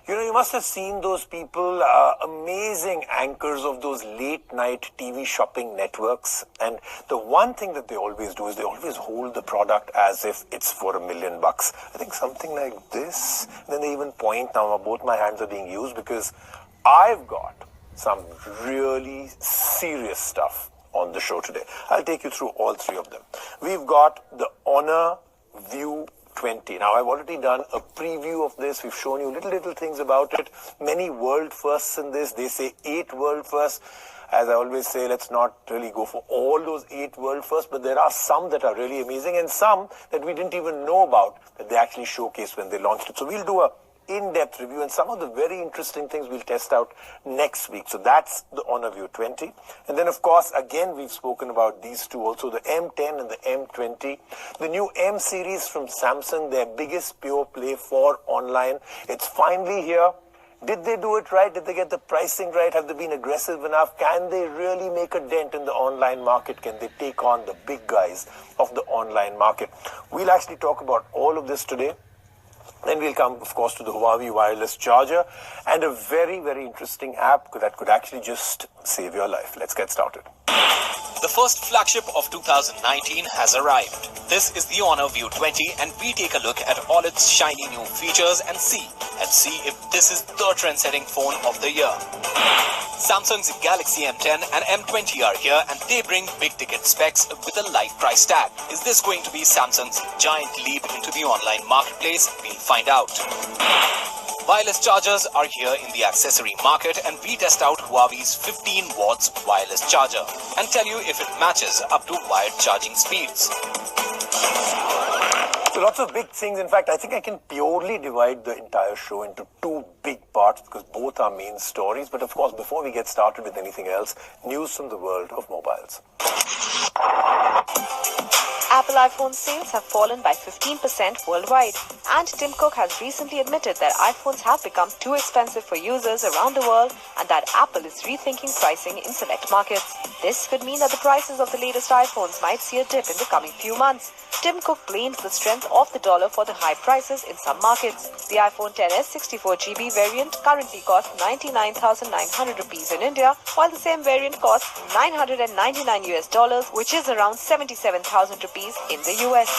You must have seen those people, amazing anchors of those late night TV shopping networks. And the one thing that they always do is they always hold the product as if it's for $1 million. I think something like this. And then they even point. Now both my hands are being used because I've got some really serious stuff on the show today. I'll take you through all three of them. We've got the Honor View 20. Now, I've already done a preview of this. We've shown you little things about it. Many world firsts in this. They say 8 world firsts. As I always say, let's not really go for all those 8 world firsts, but there are some that are really amazing and some that we didn't even know about that they actually showcased when they launched it. So we'll do a in-depth review and some of the very interesting things we'll test out next week. So that's the Honor View 20. And then, of course, again, we've spoken about these two also, the M10 and the M20. The new M series from Samsung, their biggest pure play for online. It's finally here. Did they do it right? Did they get the pricing right? Have they been aggressive enough? Can they really make a dent in the online market? Can they take on the big guys of the online market? We'll actually talk about all of this today. Then we'll come, of course, to the Huawei wireless charger and a very, very interesting app that could actually just save your life. Let's get started. The first flagship of 2019 has arrived. This is the Honor View 20 and we take a look at all its shiny new features and see if this is the trend-setting phone of the year. Samsung's Galaxy M10 and M20 are here and they bring big-ticket specs with a live price tag. Is this going to be Samsung's giant leap into the online marketplace? We'll find out. Wireless chargers are here in the accessory market and we test out Huawei's 15 watts wireless charger and tell you if it matches up to wired charging speeds. So lots of big things. In fact, I think I can purely divide the entire show into 2 big parts because both are main stories. But of course, before we get started with anything else, news from the world of mobiles. Apple iPhone sales have fallen by 15% worldwide, and Tim Cook has recently admitted that iPhones have become too expensive for users around the world and that Apple is rethinking pricing in select markets. This could mean that the prices of the latest iPhones might see a dip in the coming few months. Tim Cook blames the strength of the dollar for the high prices in some markets. The iPhone XS 64GB variant currently costs 99,900 rupees in India, while the same variant costs $999 US, which is around 77,000 rupees in the US.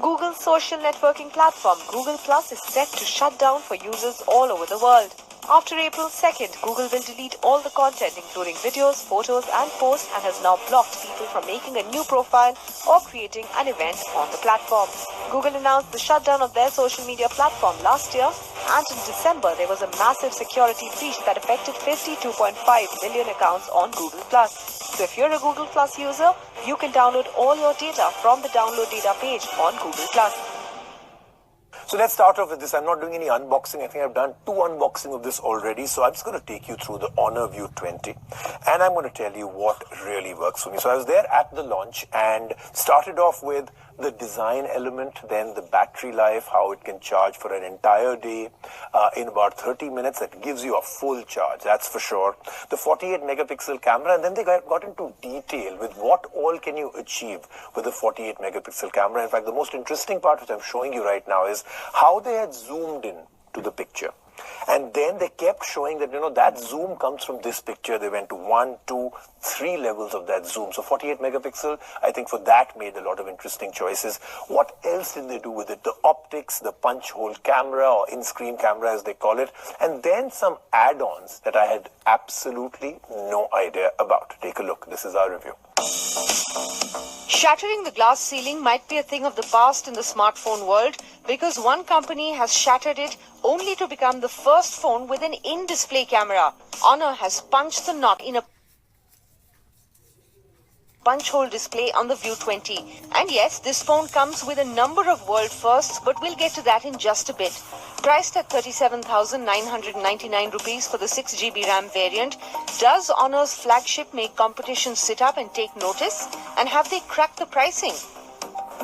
Google's social networking platform Google Plus is set to shut down for users all over the world. After April 2nd, Google will delete all the content including videos, photos and posts and has now blocked people from making a new profile or creating an event on the platform. Google announced the shutdown of their social media platform last year, and in December there was a massive security breach that affected 52.5 million accounts on Google+. So if you're a Google Plus user, you can download all your data from the download data page on Google+. So let's start off with this. I'm not doing any unboxing. I think I've done 2 unboxing of this already. So I'm just going to take you through the Honor View 20. And I'm going to tell you what really works for me. So I was there at the launch and started off with the design element, then the battery life, how it can charge for an entire day in about 30 minutes. That gives you a full charge, that's for sure. The 48 megapixel camera, and then they got into detail with what all can you achieve with a 48 megapixel camera. In fact, the most interesting part which I'm showing you right now is how they had zoomed in to the picture. And then they kept showing that, that zoom comes from this picture. They went to 1, 2, 3 levels of that zoom. So 48 megapixel, I think for that made a lot of interesting choices. What else did they do with it? The optics, the punch hole camera or in-screen camera as they call it. And then some add-ons that I had absolutely no idea about. Take a look. This is our review. Shattering the glass ceiling might be a thing of the past in the smartphone world because one company has shattered it only to become the first phone with an in-display camera. Honor has punched the knock in a punch hole display on the View 20. And yes, this phone comes with a number of world firsts, but we'll get to that in just a bit. Priced at 37,999 rupees for the 6GB RAM variant, does Honor's flagship make competition sit up and take notice? And have they cracked the pricing?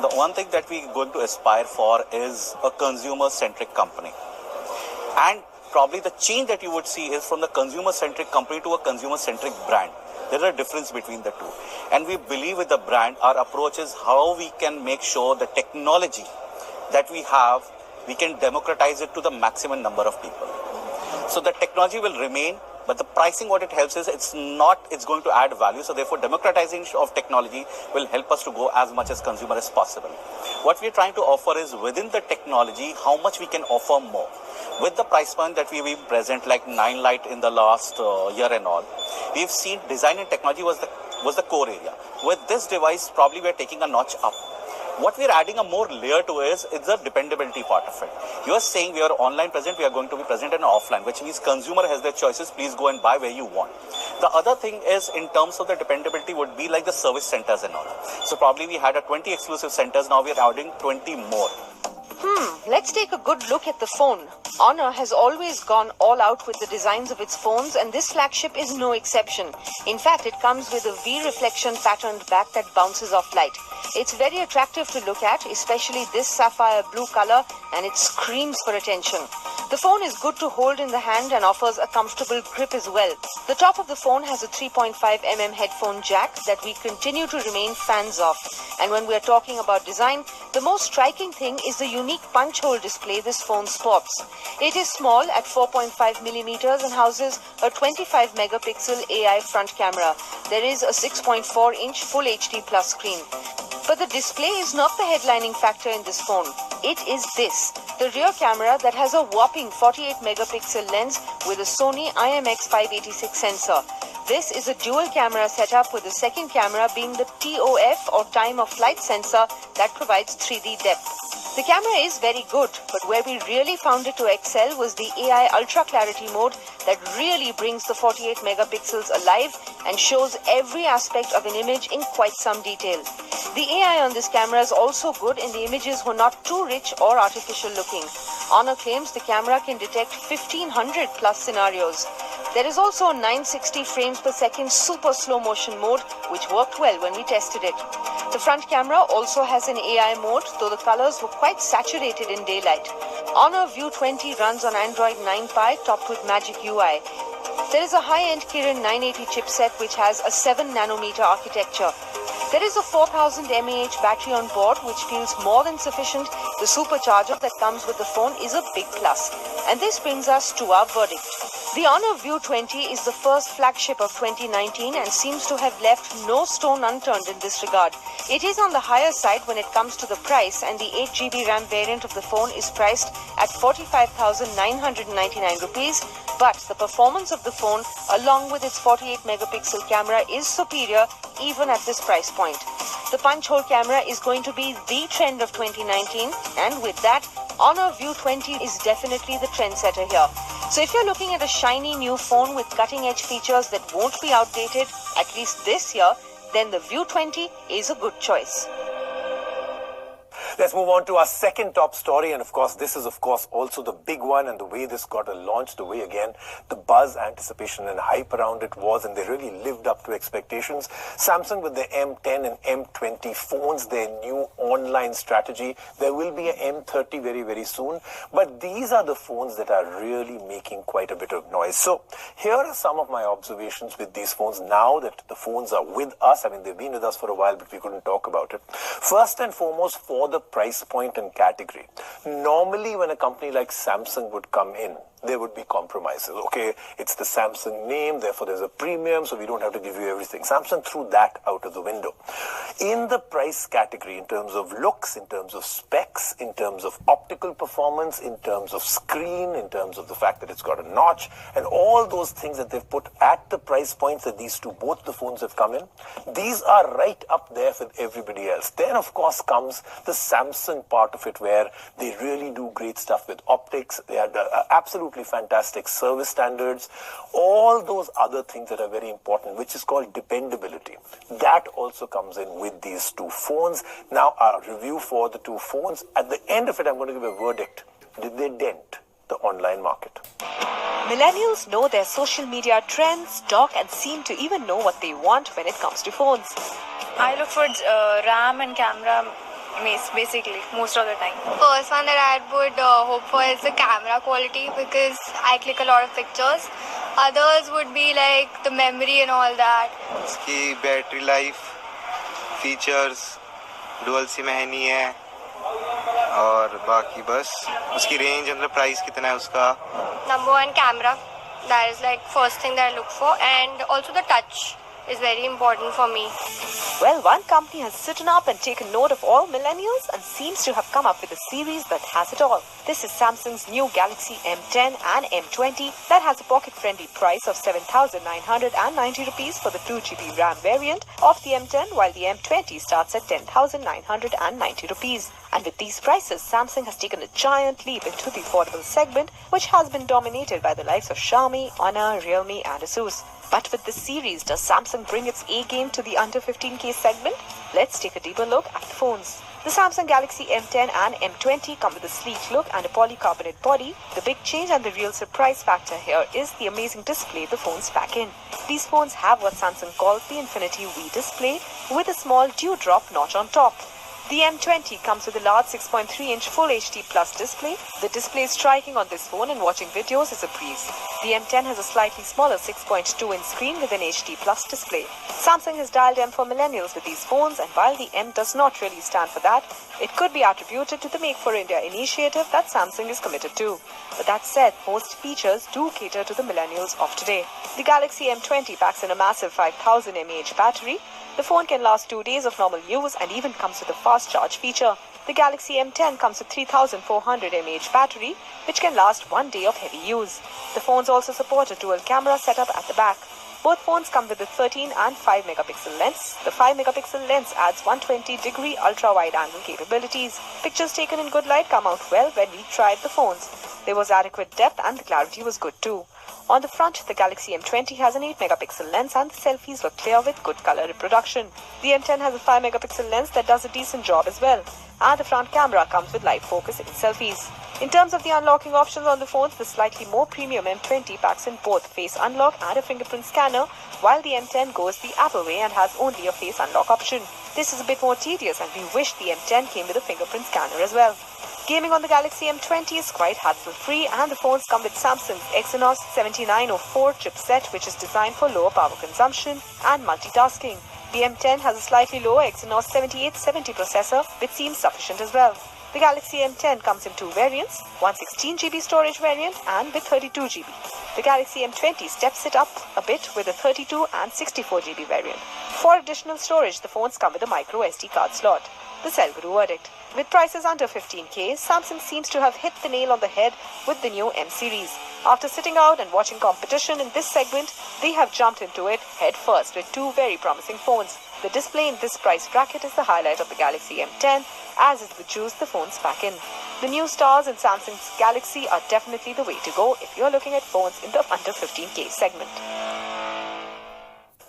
The one thing that we're going to aspire for is a consumer-centric company. And probably the change that you would see is from the consumer-centric company to a consumer-centric brand. There is a difference between the two. And we believe with the brand, our approach is how we can make sure the technology that we have, we can democratize it to the maximum number of people. So the technology will remain, but the pricing, what it helps is it's going to add value. So therefore, democratization of technology will help us to go as much as consumer as possible. What we're trying to offer is within the technology, how much we can offer more. With the price point that we've been present, like 9 Lite in the last year and all, we've seen design and technology was the core area. With this device, probably we're taking a notch up. What we're adding a more layer to is the dependability part of it. You are saying we are online present, we are going to be present in offline, which means consumer has their choices. Please go and buy where you want. The other thing is in terms of the dependability would be like the service centers and all. So probably we had 20 exclusive centers. Now we are adding 20 more. Let's take a good look at the phone. Honor has always gone all out with the designs of its phones, and this flagship is no exception. In fact, it comes with a V-reflection patterned back that bounces off light. It's very attractive to look at, especially this sapphire blue color, and it screams for attention. The phone is good to hold in the hand and offers a comfortable grip as well. The top of the phone has a 3.5mm headphone jack that we continue to remain fans of. And when we are talking about design, the most striking thing is the unique punch hole display this phone sports. It is small at 4.5mm and houses a 25-megapixel AI front camera. There is a 6.4-inch Full HD Plus screen. But the display is not the headlining factor in this phone. It is this, the rear camera that has a whopping 48-megapixel lens with a Sony IMX586 sensor. This is a dual camera setup with the second camera being the TOF or time of flight sensor that provides 3D depth. The camera is very good, but where we really found it to excel was the AI Ultra Clarity mode that really brings the 48 megapixels alive and shows every aspect of an image in quite some detail. The AI on this camera is also good and the images were not too rich or artificial looking. Honor claims the camera can detect 1500 plus scenarios. There is also a 960 frames per second super slow motion mode, which worked well when we tested it. The front camera also has an AI mode, though the colors were quite saturated in daylight. Honor View 20 runs on Android 9 Pie topped with Magic UI. There is a high-end Kirin 980 chipset which has a 7nm architecture. There is a 4000 mAh battery on board which feels more than sufficient. The supercharger that comes with the phone is a big plus. And this brings us to our verdict. The Honor View 20 is the first flagship of 2019 and seems to have left no stone unturned in this regard. It is on the higher side when it comes to the price, and the 8GB RAM variant of the phone is priced at 45,999 rupees. But the performance of the phone, along with its 48-megapixel camera, is superior even at this price point. The punch hole camera is going to be the trend of 2019, and with that, Honor View 20 is definitely the trendsetter here. So if you're looking at a shiny new phone with cutting-edge features that won't be outdated, at least this year, then the View 20 is a good choice. Let's move on to our second top story, and of course this is also the big one, and the way this got launched, the way again the buzz, anticipation and hype around it was, and they really lived up to expectations. Samsung with their M10 and M20 phones, their new online strategy. There will be a M30 very, very soon, but these are the phones that are really making quite a bit of noise. So here are some of my observations with these phones now that the phones are with us. I mean, they've been with us for a while, but we couldn't talk about it. First and foremost, for the price point and category. Normally, when a company like Samsung would come in, there would be compromises. Okay, it's the Samsung name, therefore there's a premium, so we don't have to give you everything. Samsung threw that out of the window. In the price category, in terms of looks, in terms of specs, in terms of optical performance, in terms of screen, in terms of the fact that it's got a notch, and all those things that they've put at the price points that both the phones have come in, these are right up there with everybody else. Then, of course, comes the Samsung part of it, where they really do great stuff with optics. They are absolutely fantastic service standards, all those other things that are very important, which is called dependability. That also comes in with these two phones. Now, our review for the two phones. At the end of it, I'm going to give a verdict. Did they dent the online market? Millennials know their social media trends, talk, and seem to even know what they want when it comes to phones. I look for RAM and camera basically, most of the time. First one that I would hope for is the camera quality because I click a lot of pictures. Others would be like the memory and all that. उसकी battery life, features, dual SIM है नहीं है और बाकी बस उसकी range मतलब price कितना है उसका. Number one, camera. That is like first thing that I look for, and also the touch is very important for me. Well, one company has sitting up and taken note of all millennials and seems to have come up with a series that has it all. This is Samsung's new Galaxy M10 and M20 that has a pocket-friendly price of 7,990 rupees for the 2GB RAM variant of the M10, while the M20 starts at 10,990 rupees. And with these prices, Samsung has taken a giant leap into the affordable segment, which has been dominated by the likes of Xiaomi, Honor, Realme and Asus. But with this series, does Samsung bring its A-game to the under 15K segment? Let's take a deeper look at the phones. The Samsung Galaxy M10 and M20 come with a sleek look and a polycarbonate body. The big change and the real surprise factor here is the amazing display the phones pack in. These phones have what Samsung calls the Infinity V display with a small dewdrop notch on top. The M20 comes with a large 6.3-inch Full HD Plus display. The display is striking on this phone and watching videos is a breeze. The M10 has a slightly smaller 6.2-inch screen with an HD Plus display. Samsung has dialed M for millennials with these phones, and while the M does not really stand for that, it could be attributed to the Make for India initiative that Samsung is committed to. But that said, most features do cater to the millennials of today. The Galaxy M20 packs in a massive 5000 mAh battery. The phone can last 2 days of normal use and even comes with a fast charge feature. The Galaxy M10 comes with 3400 mAh battery, which can last 1 day of heavy use. The phones also support a dual camera setup at the back. Both phones come with a 13 and 5 megapixel lens. The 5 megapixel lens adds 120-degree ultra-wide angle capabilities. Pictures taken in good light come out well when we tried the phones. There was adequate depth and the clarity was good too. On the front, the Galaxy M20 has an 8 megapixel lens and the selfies were clear with good color reproduction. The M10 has a 5 megapixel lens that does a decent job as well. And the front camera comes with light focus in selfies. In terms of the unlocking options on the phones, the slightly more premium M20 packs in both face unlock and a fingerprint scanner, while the M10 goes the Apple way and has only a face unlock option. This is a bit more tedious and we wish the M10 came with a fingerprint scanner as well. Gaming on the Galaxy M20 is quite hassle-free and the phones come with Samsung's Exynos 7904 chipset, which is designed for lower power consumption and multitasking. The M10 has a slightly lower Exynos 7870 processor, which seems sufficient as well. The Galaxy M10 comes in two variants, one 16GB storage variant and with 32GB. The Galaxy M20 steps it up a bit with a 32 and 64GB variant. For additional storage, the phones come with a micro SD card slot. The Cell Guru verdict. With prices under 15K, Samsung seems to have hit the nail on the head with the new M series. After sitting out and watching competition in this segment, they have jumped into it head first with two very promising phones. The display in this price bracket is the highlight of the Galaxy M10, as is the juice the phones pack in. The new stars in Samsung's Galaxy are definitely the way to go if you're looking at phones in the under 15K segment.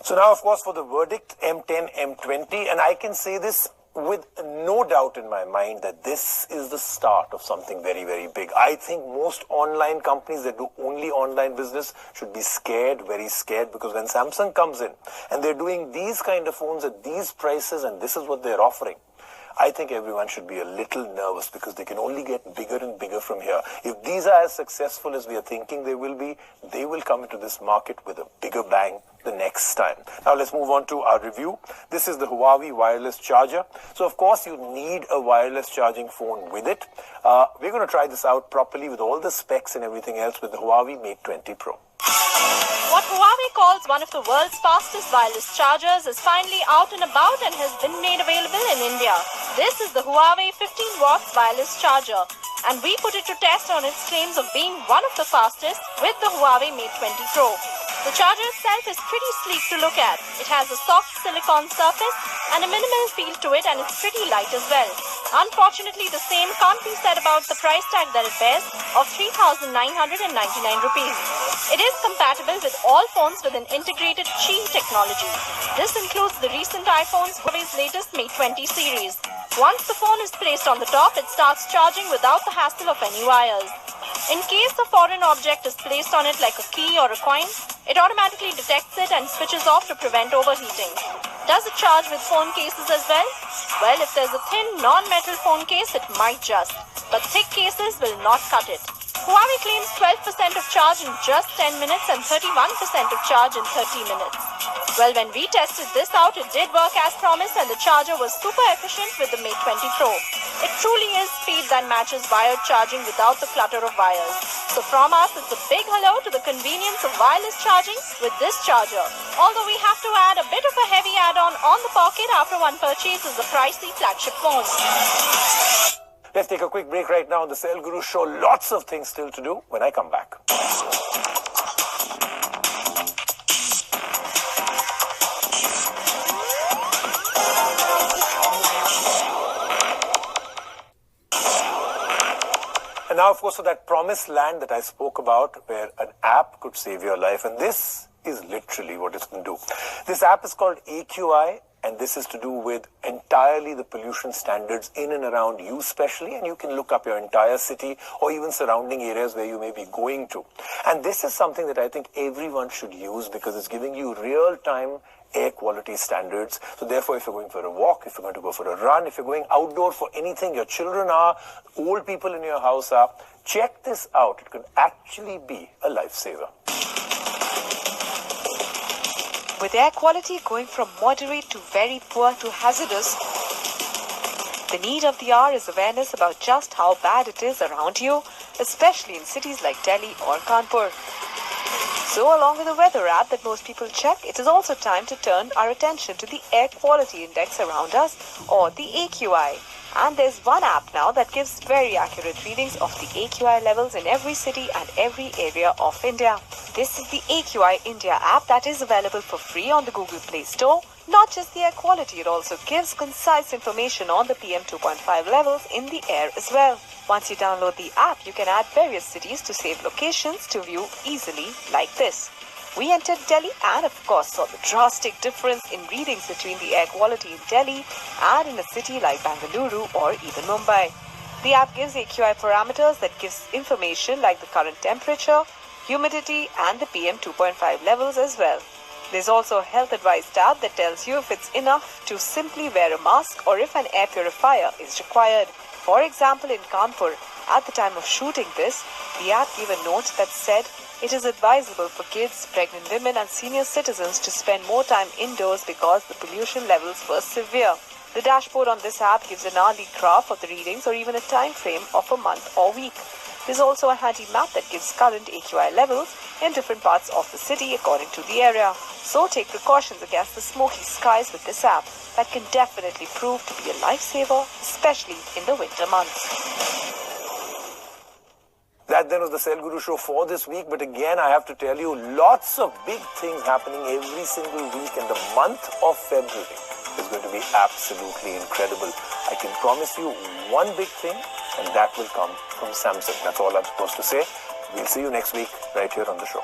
So now, of course, for the verdict, M10, M20, and I can say this with no doubt in my mind that this is the start of something very, very big. I think most online companies that do only online business should be scared, very scared, because when Samsung comes in and they're doing these kind of phones at these prices and this is what they're offering, I think everyone should be a little nervous because they can only get bigger and bigger from here. If these are as successful as we are thinking they will be, they will come into this market with a bigger bang the next time. Now let's move on to our review. This is the Huawei wireless charger. So of course you need a wireless charging phone with it. We're going to try this out properly with all the specs and everything else with the Huawei Mate 20 Pro. What Huawei calls one of the world's fastest wireless chargers is finally out and about and has been made available in India. This is the Huawei 15 watts wireless charger, and we put it to test on its claims of being one of the fastest with the Huawei Mate 20 Pro. The charger itself is pretty sleek to look at. It has a soft silicone surface and a minimal feel to it, and it's pretty light as well. Unfortunately, the same can't be said about the price tag that it bears of 3,999 rupees. It is compatible with all phones with an integrated Qi technology. This includes the recent iPhones, Huawei's latest Mate 20 series. Once the phone is placed on the top, it starts charging without the hassle of any wires. In case a foreign object is placed on it like a key or a coin, it automatically detects it and switches off to prevent overheating. Does it charge with phone cases as well? Well, if there's a thin non-metal phone case, it might just, but thick cases will not cut it. Huawei claims 12% of charge in just 10 minutes and 31% of charge in 30 minutes. Well, when we tested this out, it did work as promised and the charger was super efficient with the Mate 20 Pro. It truly is speed that matches wired charging without the clutter of wires. So from us, it's a big hello to the convenience of wireless charging with this charger. Although we have to add a bit of a heavy add-on on the pocket after one purchases the pricey flagship phone. Let's take a quick break right now on the Sale Guru Show. Lots of things still to do when I come back. And now, of course, for that promised land that I spoke about, where an app could save your life, and this is literally what it's going to do. This app is called AQI, and this is to do with entirely the pollution standards in and around you especially, and you can look up your entire city or even surrounding areas where you may be going to. And this is something that I think everyone should use because it's giving you real-time air quality standards. So therefore, if you're going for a walk, if you're going to go for a run, if you're going outdoor for anything, your children are, old people in your house are, check this out. It could actually be a lifesaver. With air quality going from moderate to very poor to hazardous, the need of the hour is awareness about just how bad it is around you, especially in cities like Delhi or Kanpur. So along with the weather app that most people check, it is also time to turn our attention to the air quality index around us, or the AQI. And there's one app now that gives very accurate readings of the AQI levels in every city and every area of India. This is the AQI India app that is available for free on the Google Play Store. Not just the air quality, it also gives concise information on the PM 2.5 levels in the air as well. Once you download the app, you can add various cities to save locations to view easily like this. We entered Delhi and of course saw the drastic difference in readings between the air quality in Delhi and in a city like Bengaluru or even Mumbai. The app gives AQI parameters that gives information like the current temperature, humidity and the PM 2.5 levels as well. There's also a health advice tab that tells you if it's enough to simply wear a mask or if an air purifier is required. For example, in Kanpur, at the time of shooting this, the app gave a note that said it is advisable for kids, pregnant women and senior citizens to spend more time indoors because the pollution levels were severe. The dashboard on this app gives an hourly graph of the readings or even a time frame of a month or week. There's also a handy map that gives current AQI levels in different parts of the city according to the area. So take precautions against the smoky skies with this app that can definitely prove to be a lifesaver, especially in the winter months. That then was the Sale Guru Show for this week. But again, I have to tell you, lots of big things happening every single week. And the month of February is going to be absolutely incredible. I can promise you one big thing, and that will come from Samsung. That's all I'm supposed to say. We'll see you next week right here on the show.